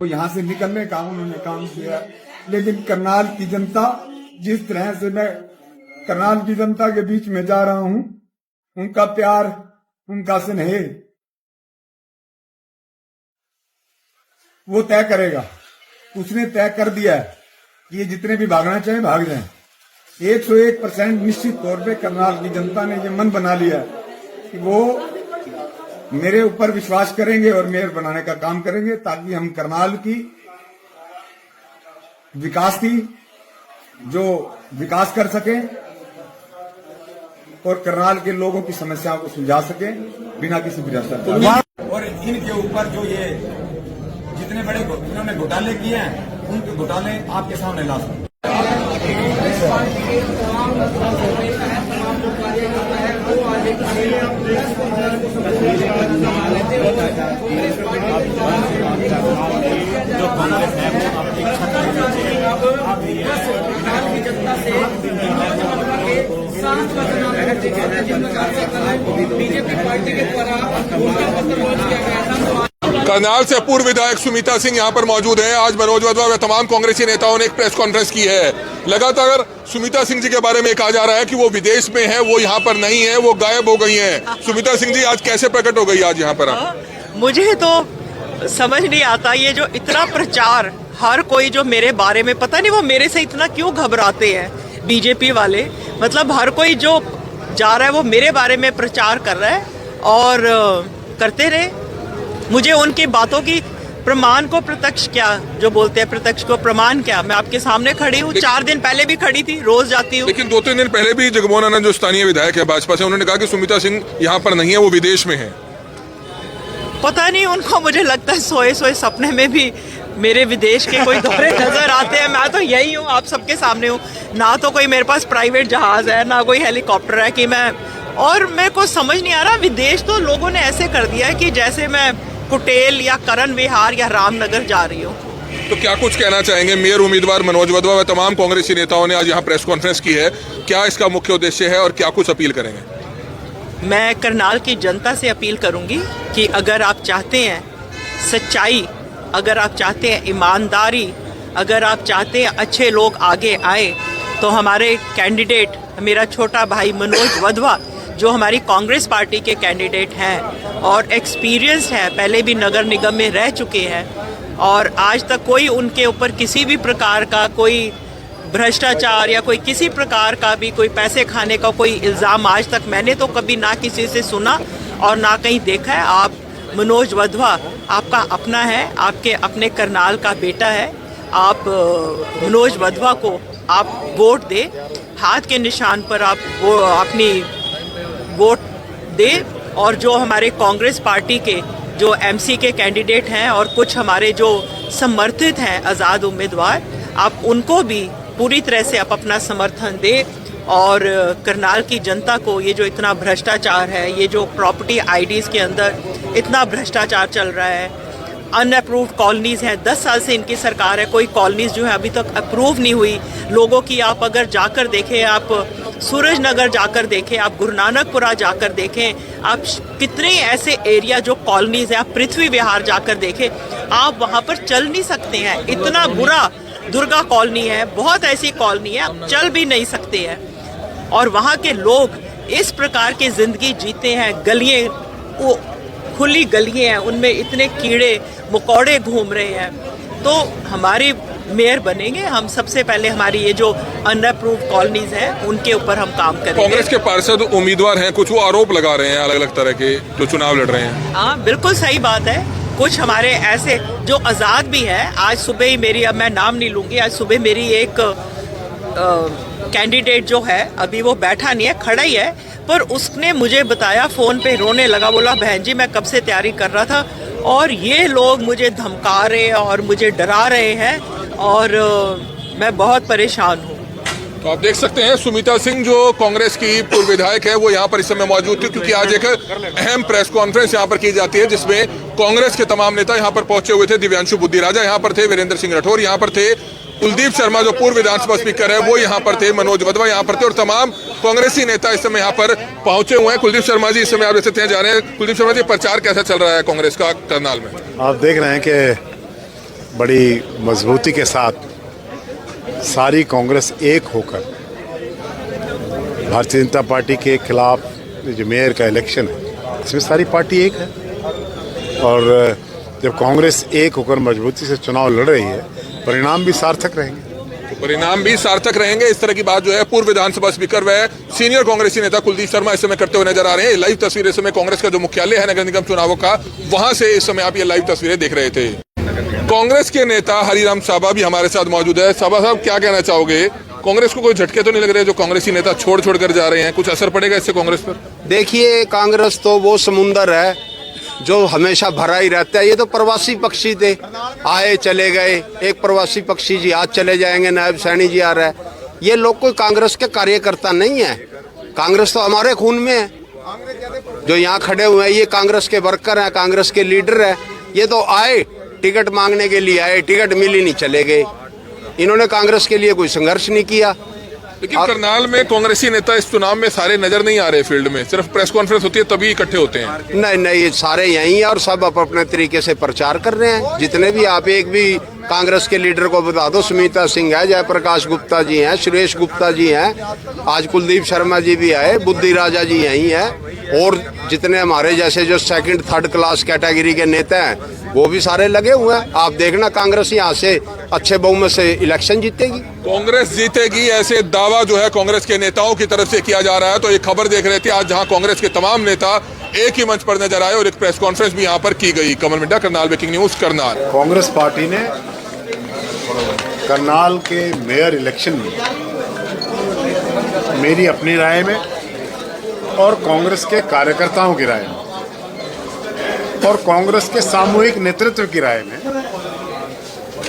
तो यहाँ से निकलने का उन्होंने काम किया। लेकिन करनाल की जनता, जिस तरह से मैं करनाल की जनता के बीच में जा रहा हूं, उनका प्यार, उनका स्नेह वो तय करेगा। उसने तय कर दिया है कि ये जितने भी भागना चाहे भाग जाएं। 101% निश्चित तौर पे करनाल की जनता ने ये मन बना लिया कि वो मेरे ऊपर विश्वास करेंगे और मेयर बनाने का काम करेंगे, ताकि हम करनाल की विकास की जो विकास कर सकें और करनाल के लोगों की समस्याओं को सुलझा सकें बिना किसी भ्रष्टाचार। और इनके ऊपर जो ये जितने बड़े इन्होंने घोटाले किए हैं, उनके घोटाले आपके सामने ला सकते। जो कांग्रेस है वो अपनी बीजेपी पार्टी के द्वारा करनाल से पूर्व विधायक सुमिता सिंह यहाँ पर मौजूद है। आज मनोज वधवा व तमाम कांग्रेसी नेताओं ने एक प्रेस कॉन्फ्रेंस की है। लगातार सुमिता सिंह जी के बारे में कहा जा रहा है कि वो विदेश में है, वो यहाँ पर नहीं है, वो गायब हो गई हैं। सुमिता सिंह जी आज कैसे प्रकट हो गई आज यहाँ पर? मुझे तो समझ नहीं आता, ये जो इतना प्रचार हर कोई जो मेरे बारे में, पता नहीं वो मेरे से इतना क्यों घबराते हैं बीजेपी वाले। मतलब हर कोई जो जा रहा है वो मेरे बारे में प्रचार कर रहा है और करते रहे। मुझे उनकी बातों की प्रमाण को प्रत्यक्ष क्या, जो बोलते हैं प्रत्यक्ष को प्रमाण क्या, मैं आपके सामने खड़ी हूँ। 4 दिन पहले भी खड़ी थी, रोज जाती हूँ। लेकिन 2-3 दिन पहले भी जगमोहन आनंद जो स्थानीय विधायक है भाजपा से, उन्होंने कहा कि सुमिता सिंह यहाँ पर नहीं है, वो विदेश में है। पता नहीं उनको, मुझे लगता है सोए सपने में भी मेरे विदेश के कोई दौरे नजर आते हैं। मैं तो यही हूँ, आप सबके सामने हूँ। ना तो कोई मेरे पास प्राइवेट जहाज है, ना कोई हेलीकॉप्टर है कि मैं, और मेरे को समझ नहीं आ रहा। विदेश तो लोगों ने ऐसे कर दिया है कि जैसे मैं कुटेल या करण विहार या रामनगर जा रही हूँ। तो क्या कुछ कहना चाहेंगे? मेयर उम्मीदवार मनोज वधवा व तमाम कांग्रेसी नेताओं ने आज यहाँ प्रेस कॉन्फ्रेंस की है, क्या इसका मुख्य उद्देश्य है और क्या कुछ अपील करेंगे? मैं करनाल की जनता से अपील करूंगी कि अगर आप चाहते हैं सच्चाई, अगर आप चाहते हैं ईमानदारी, अगर आप चाहते हैं अच्छे लोग आगे आए, तो हमारे कैंडिडेट, मेरा छोटा भाई मनोज वधवा जो हमारी कांग्रेस पार्टी के कैंडिडेट हैं और एक्सपीरियंस है, पहले भी नगर निगम में रह चुके हैं और आज तक कोई उनके ऊपर किसी भी प्रकार का कोई भ्रष्टाचार या कोई किसी प्रकार का भी कोई पैसे खाने का कोई इल्ज़ाम आज तक मैंने तो कभी ना किसी से सुना और ना कहीं देखा है। आप मनोज वधवा आपका अपना है, आपके अपने करनाल का बेटा है। आप मनोज वधवा को आप वोट दे, हाथ के निशान पर आप वो अपनी वोट दे। और जो हमारे कांग्रेस पार्टी के जो एमसी के कैंडिडेट हैं और कुछ हमारे जो समर्थित हैं आज़ाद उम्मीदवार, आप उनको भी पूरी तरह से आप अपना समर्थन दे। और करनाल की जनता को ये जो इतना भ्रष्टाचार है, ये जो प्रॉपर्टी आईडीज़ के अंदर इतना भ्रष्टाचार चल रहा है, अनअप्रूव्ड कॉलोनीज़ हैं, 10 साल से इनकी सरकार है, कोई कॉलोनीज़ जो है अभी तक अप्रूव नहीं हुई लोगों की। आप अगर जाकर देखें, आप सूरज नगर जाकर देखें, आप गुरु नानकपुरा जाकर देखें, आप कितने ऐसे एरिया जो कॉलोनीज़ हैं, आप पृथ्वी विहार जाकर देखें, आप वहाँ पर चल नहीं सकते हैं। इतना बुरा दुर्गा कॉलोनी है, बहुत ऐसी कॉलोनी है, आप चल भी नहीं सकते हैं। और वहाँ के लोग इस प्रकार की ज़िंदगी जीते हैं। गलियाँ, वो खुली गलियाँ हैं, उनमें इतने कीड़े मकोड़े घूम रहे हैं। तो हमारी मेयर बनेंगे हम, सबसे पहले हमारी ये जो अनअप्रूव्ड कॉलोनीज हैं उनके ऊपर हम काम करेंगे। कांग्रेस के पार्षद उम्मीदवार हैं, कुछ वो आरोप लगा रहे हैं अलग अलग तरह के जो चुनाव लड़ रहे हैं। हाँ, बिल्कुल सही बात है। कुछ हमारे ऐसे जो आज़ाद भी है, आज सुबह ही मेरी, अब मैं नाम नहीं लूँगी, आज सुबह मेरी एक कैंडिडेट जो है, अभी वो बैठा नहीं है, खड़ा ही है, पर उसने मुझे बताया, फ़ोन पे रोने लगा, बोला बहन जी मैं कब से तैयारी कर रहा था और ये लोग मुझे धमका रहे और मुझे डरा रहे हैं और मैं बहुत परेशान हूँ। तो आप देख सकते हैं सुमिता सिंह जो कांग्रेस की पूर्व विधायक है, वो यहाँ पर इस समय मौजूद थी, क्योंकि आज एक अहम प्रेस कॉन्फ्रेंस यहाँ पर की जाती है जिसमें कांग्रेस के तमाम नेता यहाँ पर पहुंचे हुए थे। दिव्यांशु बुद्धि राजा यहाँ पर थे, वीरेंद्र सिंह राठौर यहाँ पर थे, कुलदीप शर्मा जो पूर्व विधानसभा स्पीकर है वो यहाँ पर थे, मनोज वधवा यहाँ पर थे और तमाम कांग्रेसी नेता इस समय यहाँ पर पहुंचे हुए हैं। कुलदीप शर्मा जी इस समय आप जैसे जा रहे हैं, कुलदीप शर्मा जी प्रचार कैसा चल रहा है कांग्रेस का करनाल में? आप देख रहे हैं कि बड़ी मजबूती के साथ सारी कांग्रेस एक होकर भारतीय जनता पार्टी के खिलाफ जो मेयर का इलेक्शन है इसमें सारी पार्टी एक है। और जब कांग्रेस एक होकर मजबूती से चुनाव लड़ रही है, परिणाम भी सार्थक रहेंगे। परिणाम भी सार्थक रहेंगे। इस तरह की बात जो है पूर्व विधानसभा स्पीकर व सीनियर कांग्रेसी नेता कुलदीप शर्मा इस समय करते हुए नजर आ रहे हैं। लाइव तस्वीरें इस समय कांग्रेस का जो मुख्यालय है नगर निगम चुनावों का, वहां से इस समय आप ये लाइव तस्वीरें देख रहे थे। कांग्रेस के नेता हरिराम साबा भी हमारे साथ मौजूद है। साबा साहब, क्या कहना चाहोगे? कांग्रेस को कोई झटके तो नहीं लग रहे जो कांग्रेसी नेता छोड़ कर जा रहे हैं? कुछ असर पड़ेगा इससे कांग्रेस पर? देखिए, कांग्रेस तो वो समुंदर है जो हमेशा भरा ही रहता है। ये तो प्रवासी पक्षी थे, आए चले गए। एक प्रवासी पक्षी जी आज चले जाएंगे, नायब सैनी जी आ रहा है। ये लोग कोई कांग्रेस के कार्यकर्ता नहीं है। कांग्रेस तो हमारे खून में है। जो यहाँ खड़े हुए हैं ये कांग्रेस के वर्कर हैं, कांग्रेस के लीडर हैं। ये तो आए टिकट मांगने के लिए आए, टिकट मिली नहीं चले गए। इन्होंने कांग्रेस के लिए कोई संघर्ष नहीं किया। लेकिन करनाल में कांग्रेसी नेता इस चुनाव में सारे नजर नहीं आ रहे फील्ड में, सिर्फ प्रेस कॉन्फ्रेंस होती है तभी इकट्ठे होते हैं। नहीं, ये सारे यहीं हैं और सब अपने तरीके से प्रचार कर रहे हैं। जितने भी आप एक भी कांग्रेस के लीडर को बता दो, सुमिता सिंह है, जयप्रकाश गुप्ता जी हैं, सुरेश गुप्ता जी हैं, आज कुलदीप शर्मा जी भी आए, बुद्धि राजा जी यहीं हैं, और जितने हमारे जैसे जो सेकंड थर्ड क्लास कैटेगरी के नेता हैं वो भी सारे लगे हुए हैं। आप देखना, कांग्रेस यहाँ से अच्छे बहुमत से इलेक्शन जीतेगी। कांग्रेस जीतेगी ऐसे दावा जो है कांग्रेस के नेताओं की तरफ से किया जा रहा है। तो एक खबर देख रहे थे आज, जहां कांग्रेस के तमाम नेता एक ही मंच पर नजर आए और एक प्रेस कॉन्फ्रेंस भी यहां पर की गई। Kamal Midda, Karnal breaking news, Karnal. Congress party ने करनाल के मेयर इलेक्शन में मेरी अपनी राय में और कांग्रेस के कार्यकर्ताओं की राय में और कांग्रेस के सामूहिक नेतृत्व की राय में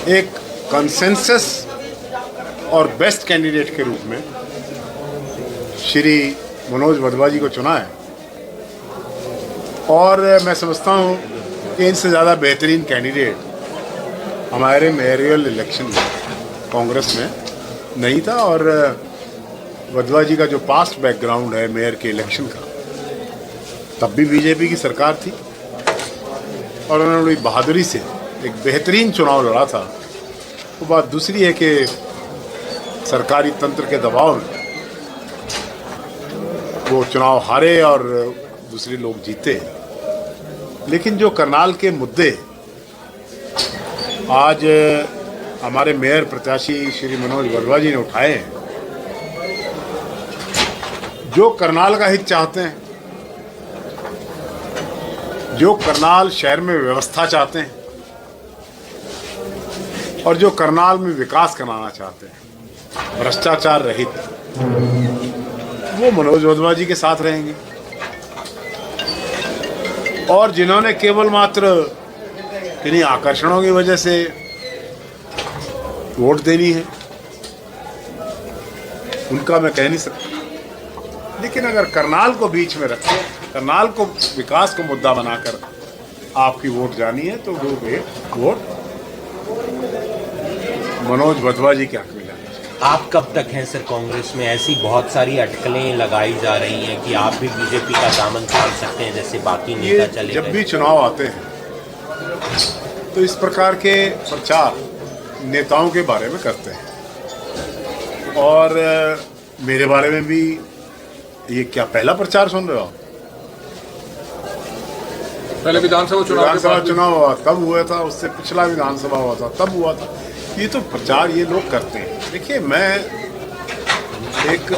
एक कंसेंसस और बेस्ट कैंडिडेट के रूप में श्री मनोज वधवा जी को चुना है। और मैं समझता हूँ कि इनसे ज़्यादा बेहतरीन कैंडिडेट हमारे मेयरियल इलेक्शन में कांग्रेस में नहीं था। और वधवा जी का जो पास्ट बैकग्राउंड है मेयर के इलेक्शन का, तब भी बीजेपी की सरकार थी और उन्होंने बड़ी बहादुरी से एक बेहतरीन चुनाव लड़ा था। वो बात दूसरी है कि सरकारी तंत्र के दबाव में वो चुनाव हारे और दूसरे लोग जीते। लेकिन जो करनाल के मुद्दे आज हमारे मेयर प्रत्याशी श्री मनोज वधवा जी ने उठाए हैं, जो करनाल का हित चाहते हैं, जो करनाल शहर में व्यवस्था चाहते हैं और जो करनाल में विकास कराना चाहते हैं, भ्रष्टाचार रहित, वो मनोज वधवा जी के साथ रहेंगे। और जिन्होंने केवल मात्र किन्हीं आकर्षणों की वजह से वोट देनी है, उनका मैं कह नहीं सकता। लेकिन अगर करनाल को बीच में रखें, करनाल को विकास को मुद्दा बनाकर आपकी वोट जानी है, तो वो वोट मनोज वधवा जी के हक में जानी चाहिए। आप कब तक हैं सर कांग्रेस में? ऐसी बहुत सारी अटकलें लगाई जा रही हैं कि आप भी बीजेपी का दामन थाम सकते हैं जैसे बाकी नेता चले गए। जब भी चुनाव आते हैं तो इस प्रकार के प्रचार नेताओं के बारे में करते हैं। और मेरे बारे में भी ये क्या पहला प्रचार सुन रहे हो? पहले विधानसभा चुनाव हुआ तब हुआ था, उससे पिछला विधानसभा हुआ था तब हुआ था। ये तो प्रचार ये लोग करते हैं। देखिए, मैं एक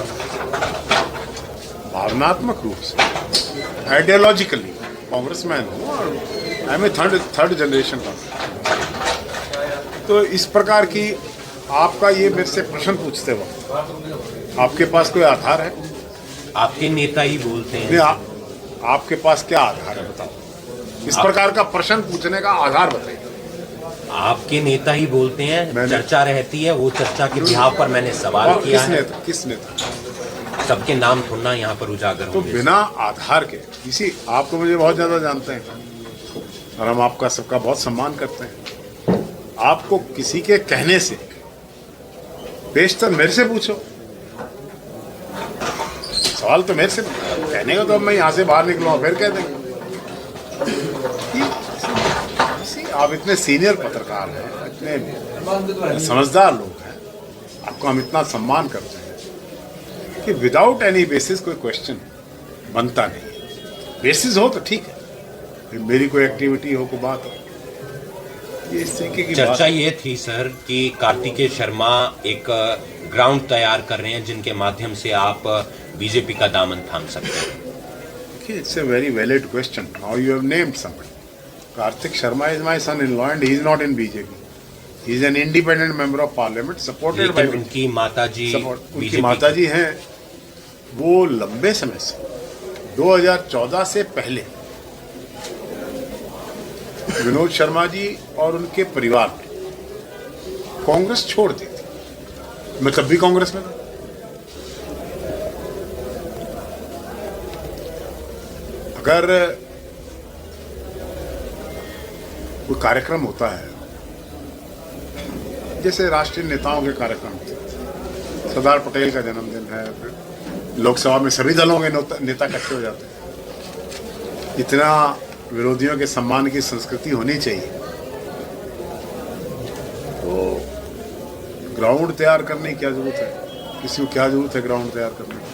भावनात्मक रूप से आइडियोलॉजिकली कांग्रेसमैन हूँ और I am a third generation का। तो इस प्रकार की आपका ये मेरे से प्रश्न पूछते वक्त आपके पास कोई आधार है? आपके नेता ही बोलते हैं। आपके पास क्या आधार है बताओ? इस प्रकार का प्रश्न पूछने का आधार बताइए। आपके नेता ही बोलते हैं, चर्चा रहती है, वो चर्चा के बिहाव पर मैंने सवाल किया है। किस नेता? सबके नाम थोड़ा यहाँ पर उजागर तो होंगे। बिना आधार के किसी, आप तो मुझे बहुत ज्यादा जानते हैं और हम आपका सबका बहुत सम्मान करते हैं। आपको किसी के कहने से बेशतर मेरे से पूछो, सवाल तो मेरे से कहने का तो मैं यहाँ से बाहर निकलूंगा फिर कह देंगे। आप इतने सीनियर पत्रकार हैं, इतने समझदार लोग हैं, आपको हम इतना सम्मान करते हैं कि विदाउट एनी बेसिस कोई क्वेश्चन बनता नहीं। बेसिस हो तो ठीक है, फिर मेरी कोई एक्टिविटी हो, कोई बात हो, ये इस तरीके की चर्चा बात। ये थी सर कि कार्तिकेय शर्मा एक ग्राउंड तैयार कर रहे हैं जिनके माध्यम से आप बीजेपी का दामन थाम सकते हैं। It's a very valid question. Now you have named somebody. Karthik Sharma is my son-in-law and he is not in BJP. He is an independent member of parliament supported by लेकिन उनकी माताजी उनकी BJP माताजी हैं, वो लंबे समय से 2014 से पहले विनोद शर्मा जी और उनके परिवार ने कांग्रेस छोड़ दी थी। मैं तब भी कांग्रेस में था। अगर कोई कार्यक्रम होता है, जैसे राष्ट्रीय नेताओं के कार्यक्रम होते हैं, सरदार पटेल का जन्मदिन है, फिर लोकसभा में सभी दलों के नेता इकट्ठे हो जाते हैं, इतना विरोधियों के सम्मान की संस्कृति होनी चाहिए। तो ग्राउंड तैयार करने की क्या जरूरत है? किसी को क्या जरूरत है ग्राउंड तैयार करने की?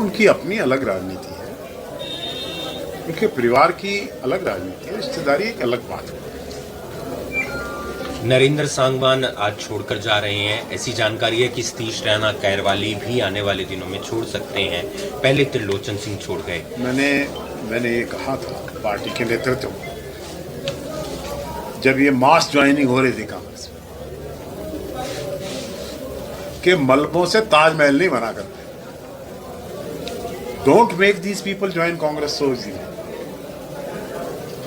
उनकी अपनी अलग राजनीति है, उनके परिवार की अलग राजनीति है, रिश्तेदारी एक अलग बात है। नरेंद्र सांगवान आज छोड़कर जा रहे हैं। ऐसी जानकारी है कि सतीश रैना कैरवाली भी आने वाले दिनों में छोड़ सकते हैं। पहले त्रिलोचन सिंह छोड़ गए। मैंने ये कहा था पार्टी के नेतृत्व में, जब ये मास ज्वाइनिंग हो रही थी कांग्रेस में, कि मलबों से ताजमहल नहीं बना करते। Don't make these people join Congress so easily.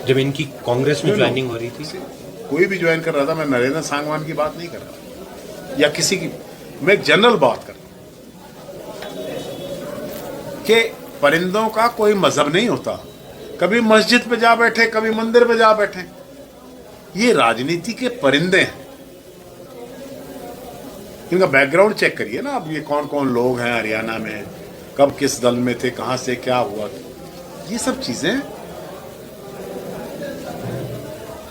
जब इनकी कांग्रेस में ज्वाइनिंग हो रही थी, कोई भी ज्वाइन कर रहा था, मैं नरेंद्र सांगवान की बात नहीं कर रहा या किसी की, मैं एक जनरल बात कर रहा कि परिंदों का कोई मजहब नहीं होता। कभी मस्जिद पे जा बैठे, कभी मंदिर पे जा बैठे, ये राजनीति के परिंदे हैं। इनका बैकग्राउंड चेक करिए ना, अब ये कौन कौन लोग हैं हरियाणा में, कब किस दल में थे, कहां से क्या हुआ, ये सब चीजें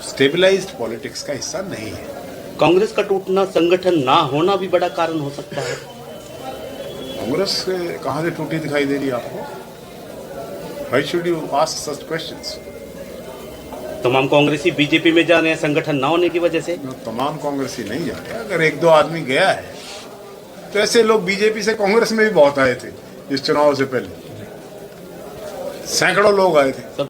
स्टेबलाइज्ड पॉलिटिक्स का हिस्सा नहीं है। कांग्रेस का टूटना संगठन ना होना भी बड़ा कारण हो सकता है। कांग्रेस कहां से टूटी दिखाई दे रही है आपको? Why should you ask such questions? तमाम कांग्रेसी बीजेपी में जा रहे हैं संगठन ना होने की वजह से। तमाम कांग्रेसी नहीं जा रहे। अगर एक दो आदमी गया है तो ऐसे लोग बीजेपी से कांग्रेस में भी बहुत आए थे इस चुनाव से पहले, सैकड़ों लोग आए थे।